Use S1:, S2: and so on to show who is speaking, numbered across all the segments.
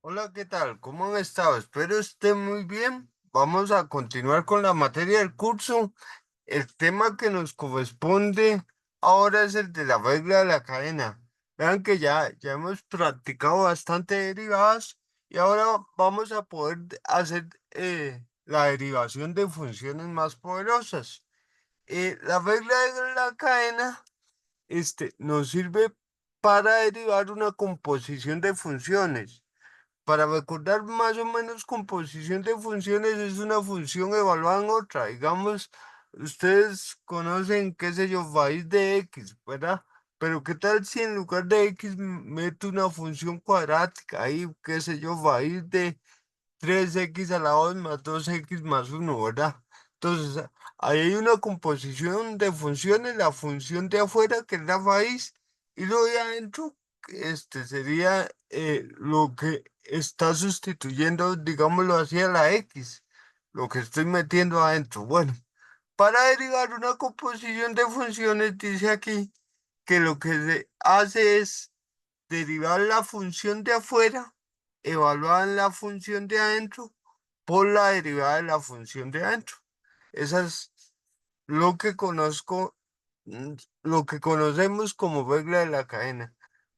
S1: Hola, ¿qué tal? ¿Cómo han estado? Espero estén muy bien. Vamos a continuar con la materia del curso. El tema que nos corresponde ahora es el de la regla de la cadena. Vean que ya hemos practicado bastante derivadas y ahora vamos a poder hacer la derivación de funciones más poderosas. La regla de la cadena nos sirve para derivar una composición de funciones. Para recordar más o menos composición de funciones es una función evaluada en otra. Digamos, ustedes conocen, qué sé yo, raíz de x, ¿verdad? Pero ¿qué tal si en lugar de x meto una función cuadrática ahí, qué sé yo, raíz de 3x a la 2 más 2x más uno, ¿verdad? Entonces, ahí hay una composición de funciones, la función de afuera, que es la raíz, y lo de adentro, sería lo que está sustituyendo, digámoslo así, a la x, lo que estoy metiendo adentro. Bueno, para derivar una composición de funciones, dice aquí que lo que se hace es derivar la función de afuera, evaluada en la función de adentro, por la derivada de la función de adentro. Esa es lo que conozco, lo que conocemos como regla de la cadena.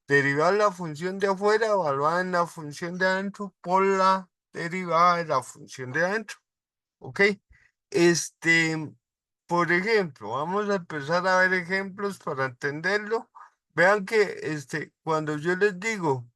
S1: Derivar la función de afuera, evaluada en la función de adentro, por la derivada de la función de adentro. ¿Ok? Este, por ejemplo, vamos a empezar a ver ejemplos para entenderlo. Vean que cuando yo les digo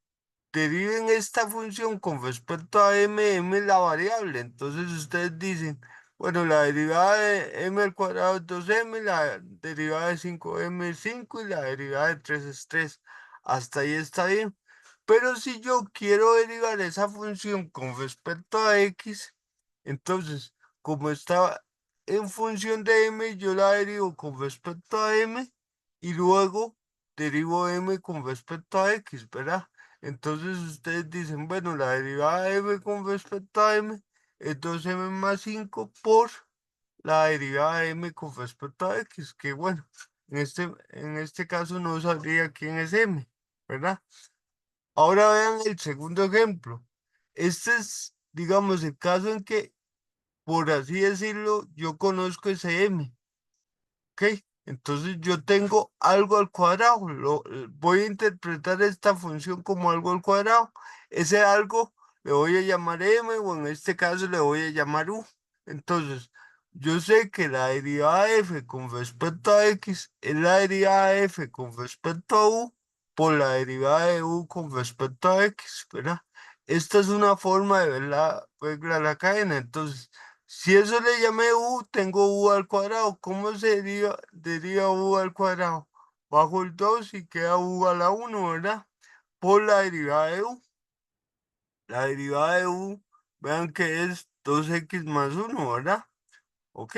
S1: deriven esta función con respecto a m es la variable. Entonces ustedes dicen, bueno, la derivada de m al cuadrado es 2m, la derivada de 5m es 5 y la derivada de 3 es 3. Hasta ahí está bien. Pero si yo quiero derivar esa función con respecto a x, entonces, como está en función de m, yo la derivo con respecto a m y luego derivo m con respecto a x, ¿verdad? Entonces ustedes dicen, bueno, la derivada de m con respecto a m es 2m más 5 por la derivada de m con respecto a x, que bueno, en este caso no sabría quién es m, ¿verdad? Ahora vean el segundo ejemplo. Este es, digamos, el caso en que, por así decirlo, yo conozco ese m. ¿Ok? Entonces yo tengo algo al cuadrado. Voy a interpretar esta función como algo al cuadrado. Ese algo le voy a llamar m o en este caso le voy a llamar u. Entonces, yo sé que la derivada de f con respecto a x es la derivada de f con respecto a u por la derivada de u con respecto a x, ¿verdad? Esta es una forma de ver la regla de la cadena. Entonces, si eso le llamé u, tengo u al cuadrado. ¿Cómo se deriva u al cuadrado? Bajo el 2 y queda u a la 1, ¿verdad? Por la derivada de u. La derivada de u, vean que es 2x más 1, ¿verdad? ¿Ok?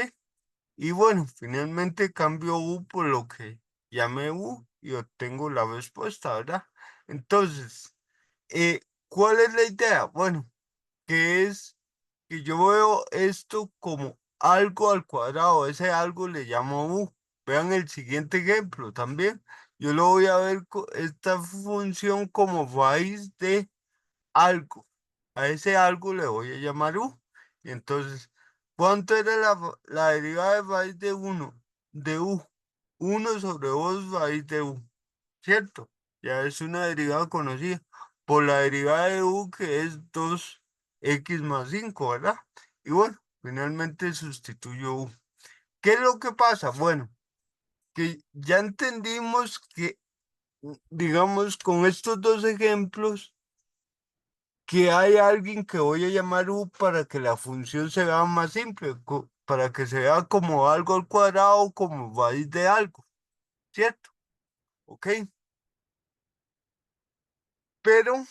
S1: Y bueno, finalmente cambio u por lo que llamé u y obtengo la respuesta, ¿verdad? Entonces, ¿cuál es la idea? Bueno, que es que yo veo esto como algo al cuadrado, ese algo le llamo u. Vean el siguiente ejemplo también. Yo lo voy a ver esta función como raíz de algo. A ese algo le voy a llamar u. Y entonces, ¿cuánto era la derivada de raíz de uno? De u. 1/2 raíz de u. ¿Cierto? Ya es una derivada conocida por la derivada de u que es 2x más 5, ¿verdad? Y bueno, finalmente sustituyo u. ¿Qué es lo que pasa? Bueno, que ya entendimos que, digamos, con estos dos ejemplos, que hay alguien que voy a llamar u para que la función se vea más simple, para que se vea como algo al cuadrado, como raíz de algo, ¿cierto? ¿Ok? Pero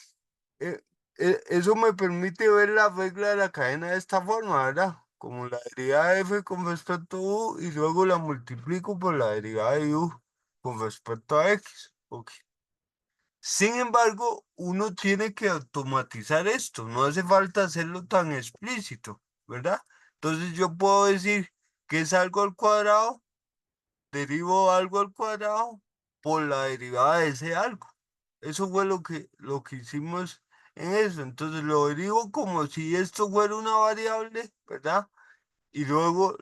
S1: eh, eso me permite ver la regla de la cadena de esta forma, ¿verdad? Como la derivada de f con respecto a u y luego la multiplico por la derivada de u con respecto a x. Ok. Sin embargo, uno tiene que automatizar esto, no hace falta hacerlo tan explícito, ¿verdad? Entonces yo puedo decir que es algo al cuadrado, derivo algo al cuadrado por la derivada de ese algo. Eso fue lo que hicimos en eso. Entonces lo derivo como si esto fuera una variable, ¿verdad? Y luego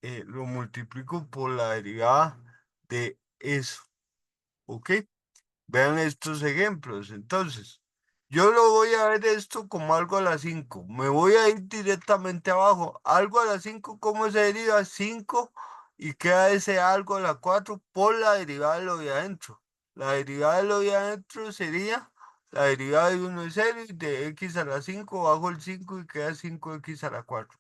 S1: lo multiplico por la derivada de eso, ¿ok? Vean estos ejemplos. Entonces, yo lo voy a ver esto como algo a las 5. Me voy a ir directamente abajo. Algo a las 5, ¿cómo se deriva? 5 y queda ese algo a la 4 por la derivada de lo de adentro. La derivada de lo de adentro sería la derivada de 1 es 0 y de x a la 5 bajo el 5 y queda 5x a la 4.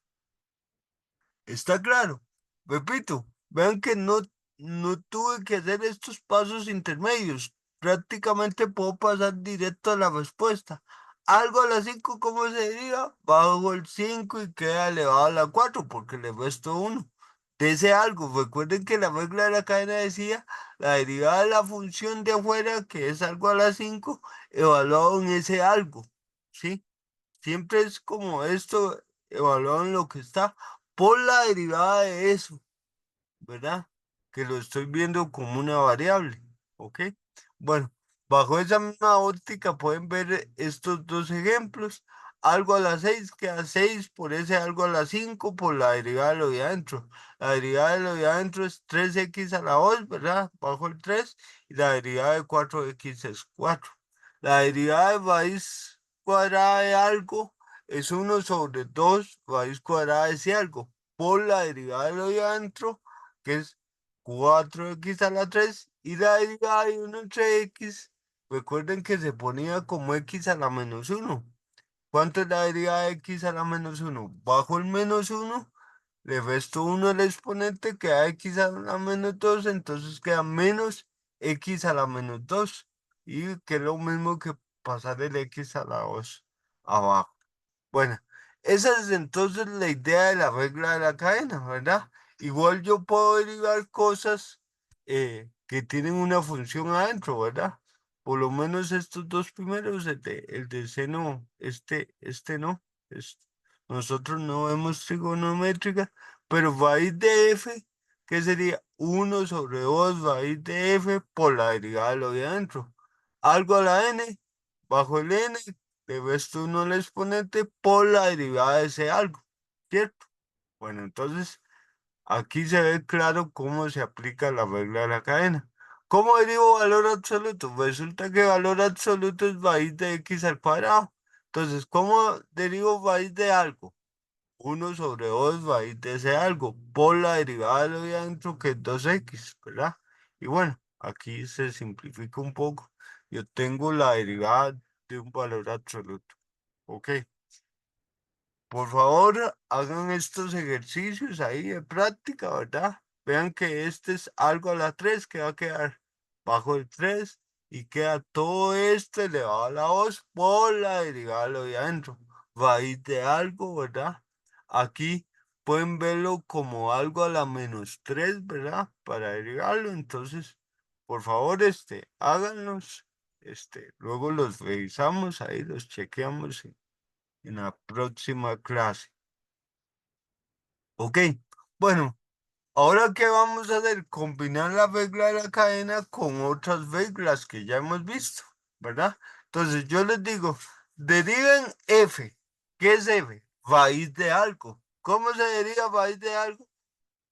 S1: ¿Está claro? Repito, vean que no tuve que hacer estos pasos intermedios. Prácticamente puedo pasar directo a la respuesta. Algo a la 5, ¿cómo se diría? Bajo el 5 y queda elevado a la 4 porque le resto uno. De ese algo, recuerden que la regla de la cadena decía la derivada de la función de afuera, que es algo a la 5 evaluado en ese algo. ¿Sí? Siempre es como esto, evaluado en lo que está por la derivada de eso, ¿verdad? Que lo estoy viendo como una variable, ¿ok? Bueno, bajo esa misma óptica pueden ver estos dos ejemplos. Algo a la 6 queda 6 por ese algo a la 5 por la derivada de lo de adentro. La derivada de lo de adentro es 3x a la 2, ¿verdad? Bajo el 3 y la derivada de 4x es 4. La derivada de raíz cuadrada de algo es 1/2 raíz cuadrada de ese algo por la derivada de lo de adentro, que es 4x a la 3 y la derivada de 1 entre x, recuerden que se ponía como x a la menos 1. ¿Cuánto es la derivada de x a la menos 1? Bajo el menos 1, le resto 1 al exponente, queda x a la menos 2, entonces queda menos x a la menos 2, y que es lo mismo que pasar el x a la 2 abajo. Bueno, esa es entonces la idea de la regla de la cadena, ¿verdad? Igual yo puedo derivar cosas que tienen una función adentro, ¿verdad? Por lo menos estos dos primeros, el de seno, este no. es- Nosotros no vemos trigonométrica, pero raíz de f, que sería 1/2 raíz de f por la derivada de lo de adentro. Algo a la n, bajo el n, le resto uno al exponente por la derivada de ese algo, ¿cierto? Bueno, entonces aquí se ve claro cómo se aplica la regla de la cadena. ¿Cómo derivo valor absoluto? Resulta que valor absoluto es raíz de x al cuadrado. Entonces, ¿cómo derivo raíz de algo? 1/2 raíz de ese algo por la derivada de lo de adentro, que es 2x, ¿verdad? Y bueno, aquí se simplifica un poco. Yo tengo la derivada de un valor absoluto. Ok. Por favor, hagan estos ejercicios ahí de práctica, ¿verdad? Vean que este es algo a la 3 que va a quedar bajo el 3 y queda todo esto elevado a la 2 por la derivada de lo de adentro. Raíz de algo, ¿verdad? Aquí pueden verlo como algo a la menos 3, ¿verdad? Para derivarlo. Entonces, por favor, háganlos. Luego los revisamos ahí, los chequeamos en la próxima clase. Ok, bueno, ahora qué vamos a hacer, combinar la regla de la cadena con otras reglas que ya hemos visto, ¿verdad? Entonces yo les digo, deriven f. ¿Qué es f? Raíz de algo. ¿Cómo se deriva raíz de algo?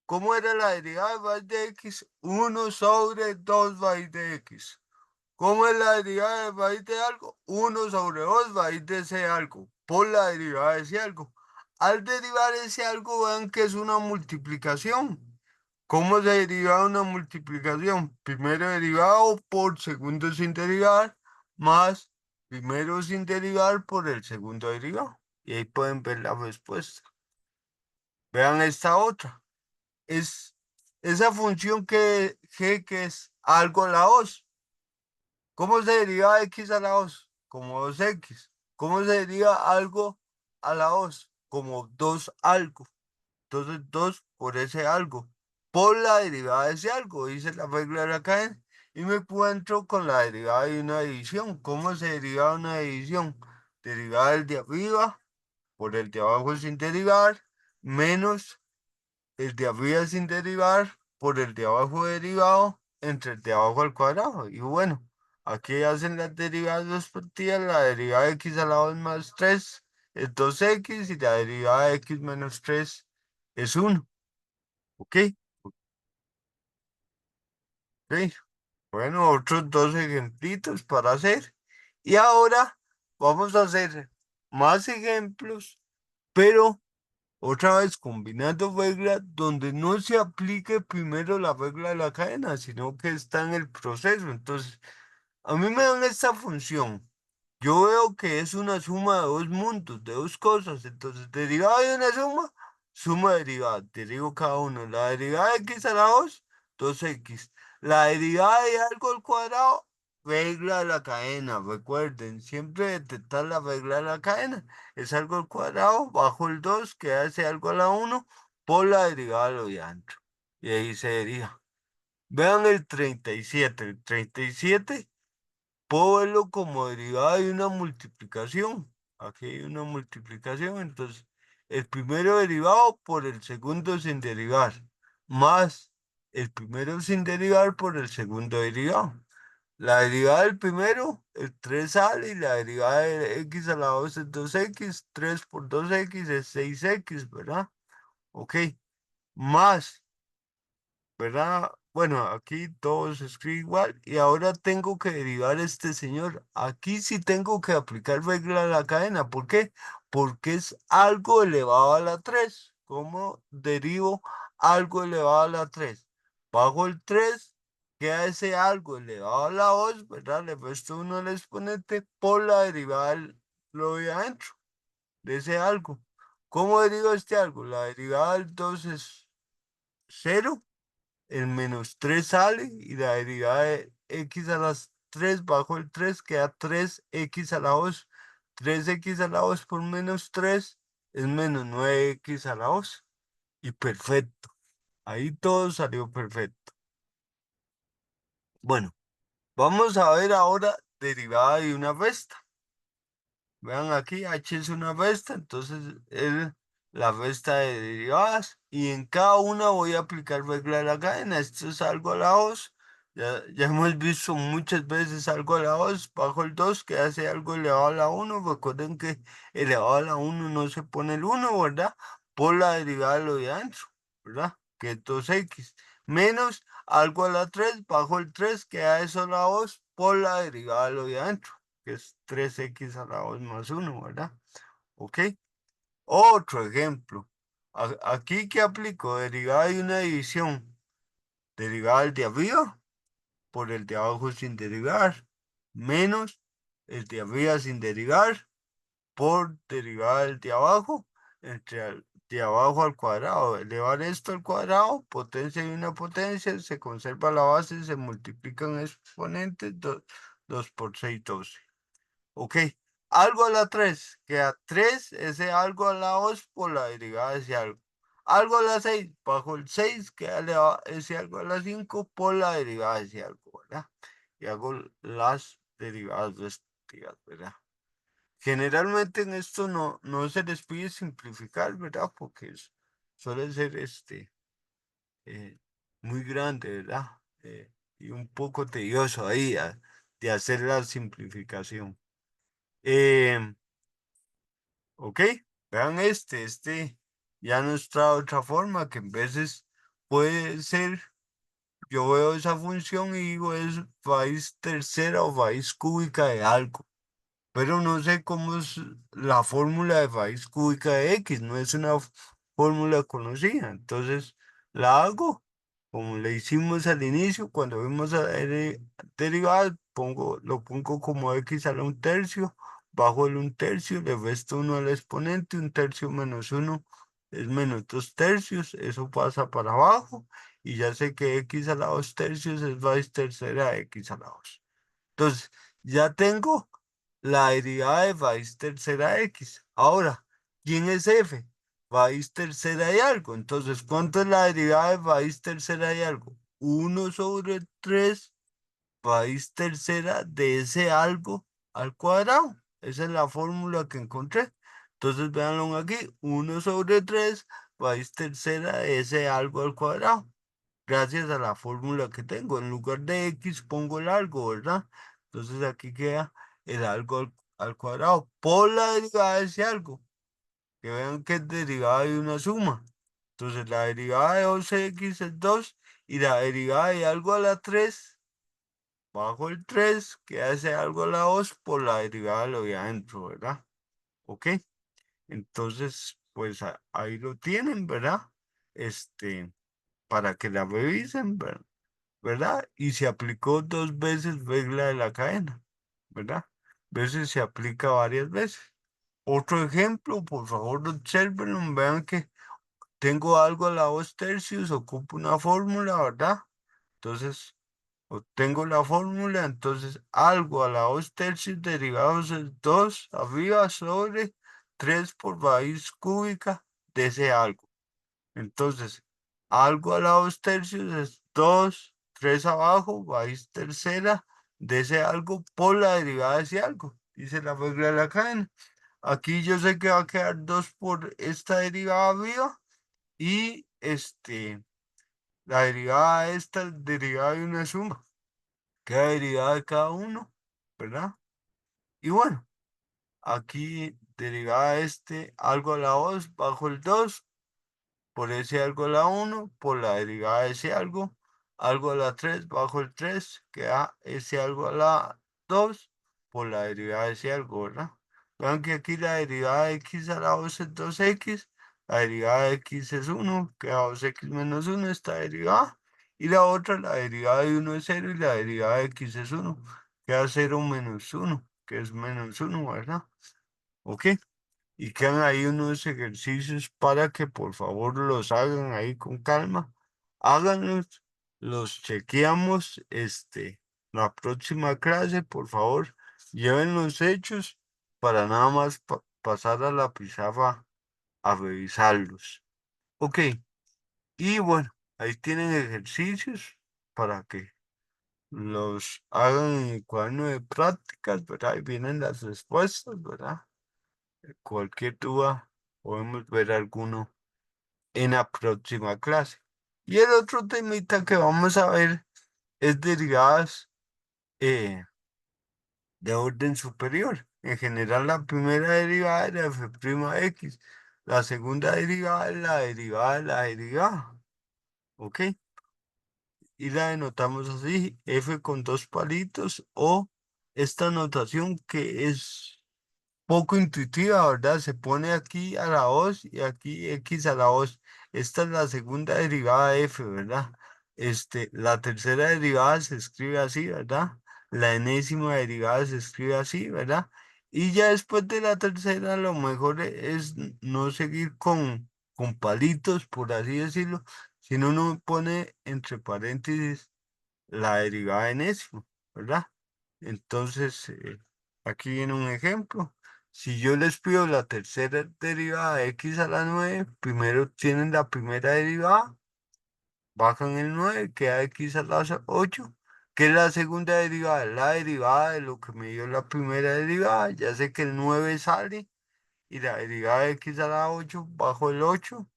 S1: ¿Cómo era la derivada de raíz de x? 1/2 raíz de x. ¿Cómo es la derivada de raíz de algo? 1/2 raíz de ese algo, por la derivada de ese algo. Al derivar ese algo, vean que es una multiplicación. ¿Cómo se deriva una multiplicación? Primero derivado por segundo sin derivar, más primero sin derivar por el segundo derivado. Y ahí pueden ver la respuesta. Vean esta otra. Es esa función que g, que es algo a la hoz. ¿Cómo se deriva x a la hoz? Como 2x. ¿Cómo se deriva algo a la hoz? Como 2 algo. Entonces 2 por ese algo. Por la derivada de ese algo, dice la regla de la cadena. Y me encuentro con la derivada de una división. ¿Cómo se deriva una división? Derivar el de arriba por el de abajo sin derivar, menos el de arriba sin derivar por el de abajo derivado entre el de abajo al cuadrado. Y bueno. Aquí hacen las derivadas respectivas. La derivada de x a la 2 más 3 es 2x y la derivada de x menos 3 es 1. ¿Ok? Ok. Bueno, otros dos ejemplitos para hacer. Y ahora vamos a hacer más ejemplos, pero otra vez combinando reglas donde no se aplique primero la regla de la cadena, sino que está en el proceso. Entonces, a mí me dan esta función. Yo veo que es una suma de dos mundos, de dos cosas. Entonces, derivada de una suma, suma derivada. Derivo cada uno. La derivada de x a la 2x. La derivada de algo al cuadrado, regla de la cadena. Recuerden, siempre detectar la regla de la cadena. Es algo al cuadrado, bajo el 2 que hace algo a la 1 por la derivada de lo de adentro. Y ahí se deriva. Vean el 37. El 37 puedo verlo como derivada de una multiplicación. Aquí hay una multiplicación, entonces el primero derivado por el segundo sin derivar, más el primero sin derivar por el segundo derivado. La derivada del primero, el 3 sale y la derivada de x a la 2 es 2x, 3 por 2x es 6x, ¿verdad? Ok, más. ¿Verdad? Bueno, aquí todo se escribe igual y ahora tengo que derivar este señor. Aquí sí tengo que aplicar regla de la cadena. ¿Por qué? Porque es algo elevado a la 3. ¿Cómo derivo algo elevado a la 3? Bajo el 3 queda ese algo elevado a la 2, ¿verdad? Le resto uno al exponente por la derivada del lo de adentro, de ese algo. ¿Cómo derivo este algo? La derivada del 2 es 0, el menos 3 sale y la derivada de x a las 3 bajo el 3 queda 3x a la 2. 3x a la 2 por menos 3 es menos 9x a la 2. Y perfecto. Ahí todo salió perfecto. Bueno, vamos a ver ahora derivada de una resta. Vean aquí, h es una resta, entonces es la resta de derivadas y en cada una voy a aplicar regla de la cadena. Esto es algo a la 2. Ya hemos visto muchas veces algo a la 2 bajo el 2 que hace algo elevado a la 1. Recuerden que elevado a la 1 no se pone el 1, ¿verdad? Por la derivada de lo de adentro, ¿verdad? Que es 2x menos algo a la 3 bajo el 3 que da eso a la 2 por la derivada de lo de adentro, que es 3x a la 2 más 1, ¿verdad? ¿Ok? Otro ejemplo. Aquí que aplico derivada de una división, derivada del de arriba por el de abajo sin derivar, menos el de arriba sin derivar por derivada del de abajo, entre el de abajo al cuadrado. Elevar esto al cuadrado, potencia y una potencia, se conserva la base, se multiplican exponentes, 2 por 6, 12. Ok, algo a la 3 queda 3, ese algo a la 2 por la derivada de ese algo. Algo a la 6 bajo el 6 queda ese algo a la 5 por la derivada de ese algo, ¿verdad? Y hago las derivadas respectivas, ¿verdad? Generalmente en esto no se les pide simplificar, ¿verdad? Porque suele ser eh, muy grande, ¿verdad? Y un poco tedioso ahí de hacer la simplificación. Em, Ok, vean este ya nos trae otra forma que en veces puede ser, yo veo esa función y digo es raíz tercera o raíz cúbica de algo, pero no sé cómo es la fórmula de raíz cúbica de x, no es una fórmula conocida, entonces la hago como le hicimos al inicio, cuando vimos a derivar, lo pongo como x a la un tercio, bajo el un tercio, le resto uno al exponente, un tercio menos uno es menos dos tercios, eso pasa para abajo, y ya sé que x a la 2 tercios es raíz tercera de x a la 2. Entonces, ya tengo la derivada de raíz tercera de x. Ahora, ¿quién es f? Raíz tercera de algo. Entonces, ¿cuánto es la derivada de raíz tercera de algo? 1/3 raíz tercera de ese algo al cuadrado. Esa es la fórmula que encontré. Entonces, véanlo aquí. 1/3 raíz tercera de ese algo al cuadrado. Gracias a la fórmula que tengo. En lugar de x pongo el algo, ¿verdad? Entonces aquí queda el algo al cuadrado por la derivada de ese algo. Que vean que es derivada de una suma. Entonces la derivada de 12x es 2 y la derivada de algo a la 3 bajo el 3 que hace algo a la 2 por la derivada de lo de adentro, ¿verdad? ¿Ok? Entonces, pues ahí lo tienen, ¿verdad? Para que la revisen, ¿verdad? Y se aplicó 2 veces regla de la cadena, ¿verdad? Veces se aplica varias veces. Otro ejemplo, por favor, observen, vean que tengo algo a la 2 tercios, ocupo una fórmula, ¿verdad? Entonces, obtengo la fórmula, entonces algo a la 2 tercios derivados es 2 arriba sobre 3 por raíz cúbica de ese algo. Entonces, algo a la 2 tercios es 2 3 abajo, raíz tercera de ese algo por la derivada de ese algo. Dice la regla de la cadena. Aquí yo sé que va a quedar 2 por esta derivada arriba y la derivada de esta derivada de una suma. Queda derivada de cada uno, ¿verdad? Y bueno, aquí derivada de algo a la 2 bajo el 2 por ese algo a la 1 por la derivada de ese algo a la 3 bajo el 3 queda ese algo a la 2 por la derivada de ese algo, ¿verdad? Vean que aquí la derivada de x a la 2 es 2x, la derivada de x es 1, queda 2x menos 1 esta derivada, y la otra, la derivada de 1 es 0 y la derivada de x es 1, queda 0 menos 1, que es menos 1, ¿verdad? ¿Ok? Y quedan ahí unos ejercicios para que por favor los hagan ahí con calma. Háganlos, los chequeamos, la próxima clase, por favor, lleven los hechos para nada más pasar a la pizarra a revisarlos. Ok, y bueno, ahí tienen ejercicios para que los hagan en el cuaderno de prácticas, ¿verdad? Ahí vienen las respuestas, ¿verdad? Cualquier duda, podemos ver alguno en la próxima clase. Y el otro temita que vamos a ver es derivadas eh, de orden superior. En general, la primera derivada es la f'(x), la segunda derivada es la derivada de la derivada. ¿Ok? Y la denotamos así, f con dos palitos o esta notación que es poco intuitiva, ¿verdad? Se pone aquí a la 2 y aquí x a la 2. Esta es la segunda derivada de f, ¿verdad? La tercera derivada se escribe así, ¿verdad? La enésima derivada se escribe así, ¿verdad? Y ya después de la tercera, lo mejor es no seguir con palitos, por así decirlo, sino uno pone entre paréntesis la derivada enésima, ¿verdad? Entonces, aquí viene un ejemplo. Si yo les pido la tercera derivada de x a la 9, primero tienen la primera derivada, bajan el 9, queda x a la 8, que es la segunda derivada, la derivada de lo que me dio la primera derivada. Ya sé que el 9 sale y la derivada de x a la 8 bajo el 8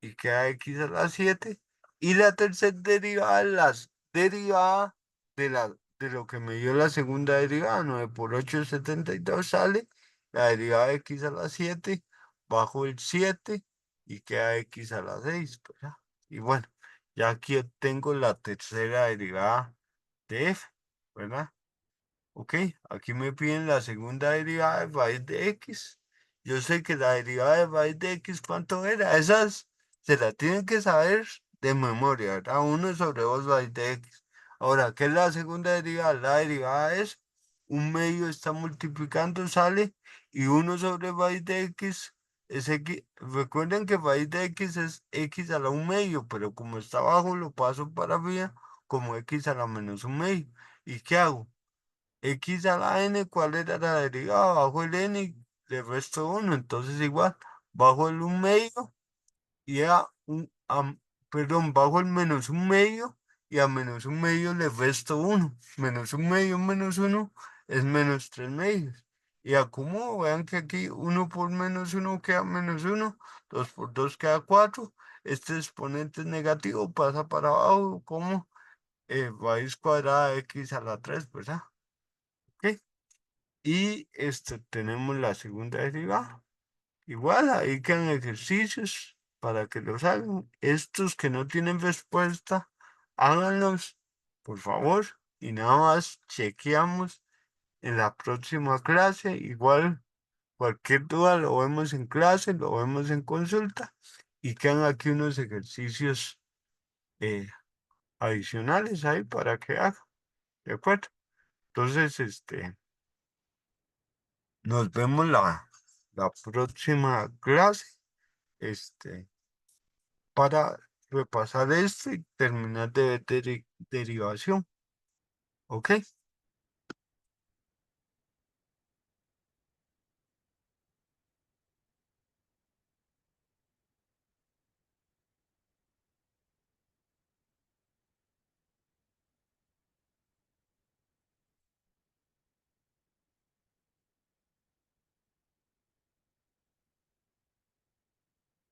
S1: y queda x a la 7. Y la tercera derivada es la derivada de lo que me dio la segunda derivada. 9 por 8 es 72, sale la derivada de x a la 7 bajo el 7 y queda x a la 6, ¿verdad? Y bueno, ya aquí obtengo la tercera derivada de f, ¿verdad? Ok, aquí me piden la segunda derivada de raíz de x. Yo sé que la derivada de raíz de x, ¿cuánto era? Esas se la tienen que saber de memoria, ¿verdad? 1 sobre 2 raíz de x. Ahora, ¿qué es la segunda derivada? La derivada es un medio está multiplicando, sale, y 1 sobre raíz de x es x. Recuerden que raíz de x es x a la 1 medio, pero como está abajo lo paso para arriba como x a la menos 1 medio. ¿Y qué hago? X a la n, ¿cuál era la derivada? Bajo el n, le resto 1, entonces igual, bajo el 1 medio y perdón, bajo el menos 1 medio y a menos 1 medio le resto 1. Menos 1 es menos 3 medios. Y acumulo, vean que aquí 1 por menos 1 queda menos 1, 2 por 2 queda 4. Este exponente es negativo, pasa para abajo como raíz cuadrada de x a la 3, ¿verdad? Y tenemos la segunda derivada. Igual, ahí quedan ejercicios para que los hagan. Estos que no tienen respuesta, háganlos, por favor. Y nada más chequeamos en la próxima clase. Igual, cualquier duda lo vemos en clase, lo vemos en consulta. Y quedan aquí unos ejercicios eh, adicionales ahí para que hagan. ¿De acuerdo? Entonces, nos vemos la próxima clase. Este. Para repasar esto y terminar de ver derivación. ¿Ok?